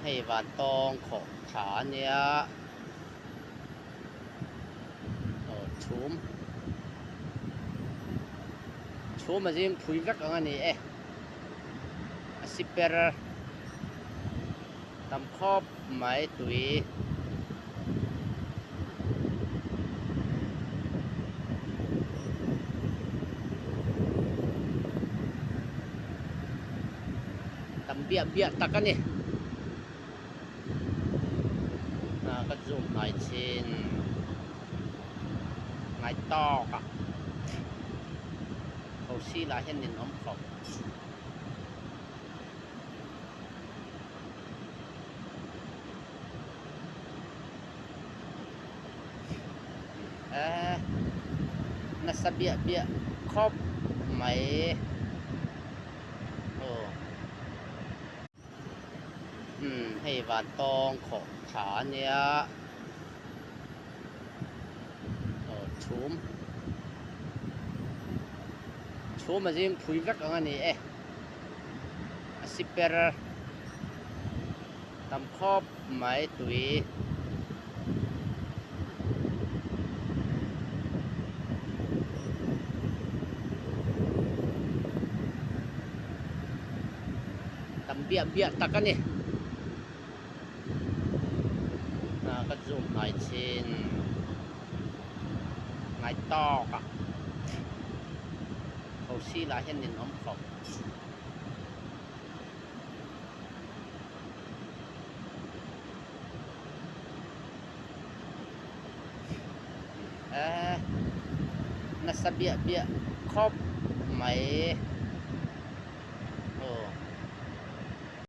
ให้หวานตองของขาเนี่ยChum mazim phuigak angani asiper tamkhop mai tui tambia takani na ka zoom ngai chin ngai tokเขาซี่ลาเห็นนินอมขอบนัสเบียครอบไหมให้หวานตองของขาเนี่ยChum mazim phuigak angani asiper tamkhop mai tui tambia takani na ka zoom ngai chin ngai tokเขาซี่ลาเห็นนินอมขอบนัสเบียครอบไหม